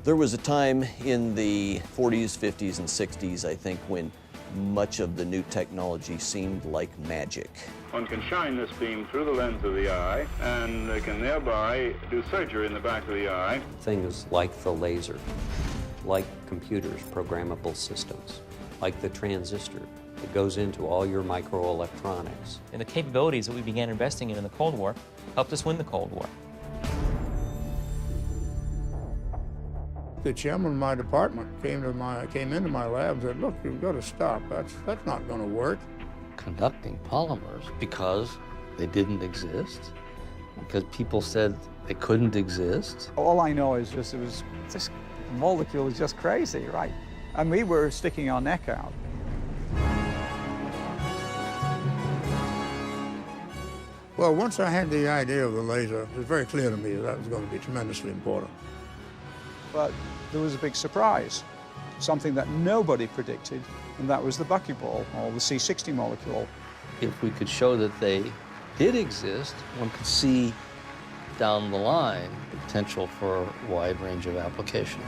There was a time in the 40s, 50s, and 60s, I think, when much of the new technology seemed like magic. One can shine this beam through the lens of the eye, and they can thereby do surgery in the back of the eye. Things like the laser, like computers, programmable systems, like the transistor that goes into all your microelectronics. And the capabilities that we began investing in the Cold War helped us win the Cold War. The chairman of my department came into my lab and said, "Look, you've got to stop. That's not going to work." Conducting polymers because they didn't exist, because people said they couldn't exist. All I know is just this molecule is just crazy, right? And we were sticking our neck out. Well, once I had the idea of the laser, it was very clear to me that was going to be tremendously important. But there was a big surprise, something that nobody predicted, and that was the buckyball, or the C60 molecule. If we could show that they did exist, one could see down the line the potential for a wide range of applications.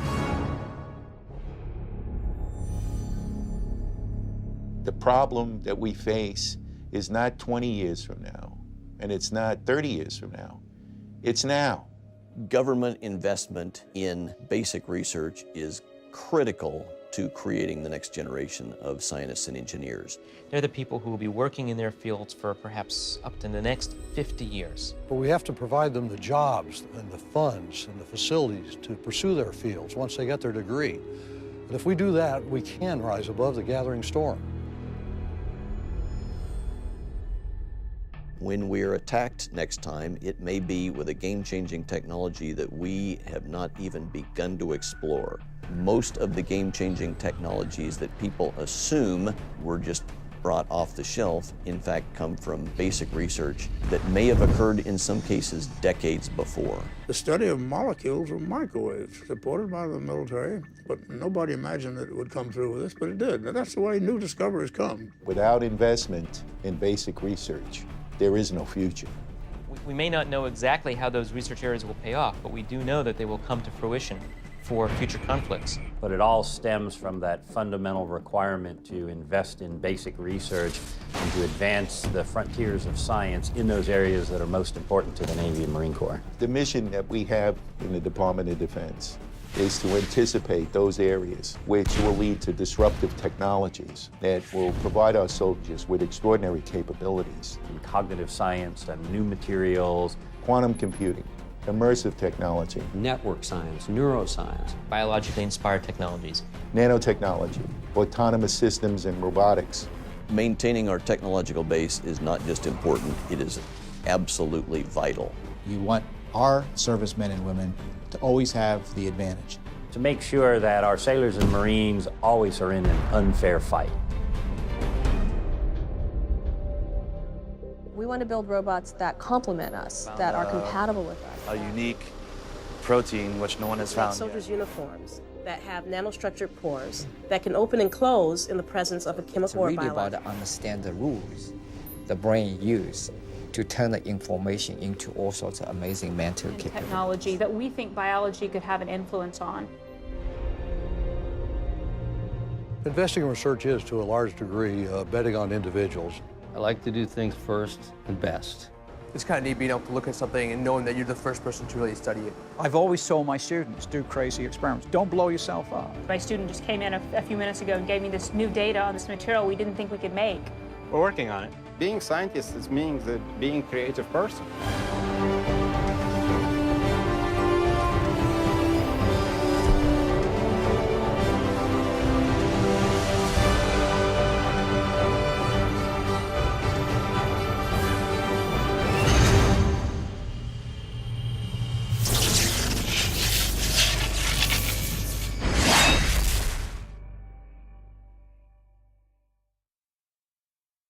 The problem that we face is not 20 years from now, and it's not 30 years from now. It's now. Government investment in basic research is critical to creating the next generation of scientists and engineers. They're the people who will be working in their fields for perhaps up to the next 50 years. But we have to provide them the jobs and the funds and the facilities to pursue their fields once they get their degree. And if we do that, we can rise above the gathering storm. When we're attacked next time, it may be with a game-changing technology that we have not even begun to explore. Most of the game-changing technologies that people assume were just brought off the shelf, in fact, come from basic research that may have occurred in some cases decades before. The study of molecules of microwaves, supported by the military, but nobody imagined that it would come through with this, but it did. And that's the way new discoveries come. Without investment in basic research, there is no future. We may not know exactly how those research areas will pay off, but we do know that they will come to fruition for future conflicts. But it all stems from that fundamental requirement to invest in basic research and to advance the frontiers of science in those areas that are most important to the Navy and Marine Corps. The mission that we have in the Department of Defense is to anticipate those areas which will lead to disruptive technologies that will provide our soldiers with extraordinary capabilities. In cognitive science and new materials, Quantum computing, immersive technology, network science, neuroscience, Biologically inspired technologies. nanotechnology, autonomous systems and robotics. Maintaining our technological base is not just important, it is absolutely vital. You want our servicemen and women to always have the advantage. to make sure that our sailors and Marines always are in an unfair fight. We want to build robots that complement us, that are compatible with us. A unique protein which no one has found Soldiers' uniforms that have nanostructured pores that can open and close in the presence of a chemical or biological. It's really about to understand the rules the brain uses to turn the information into all sorts of amazing mental capabilities. Technology that we think biology could have an influence on. Investing in research is, to a large degree, betting on individuals. I like to do things first and best. It's kind of neat being able to look at something and knowing that you're the first person to really study it. I've always told my students, do crazy experiments. Don't blow yourself up. My student just came in a few minutes ago and gave me this new data on this material we didn't think we could make. We're working on it. Being scientists means being a creative person.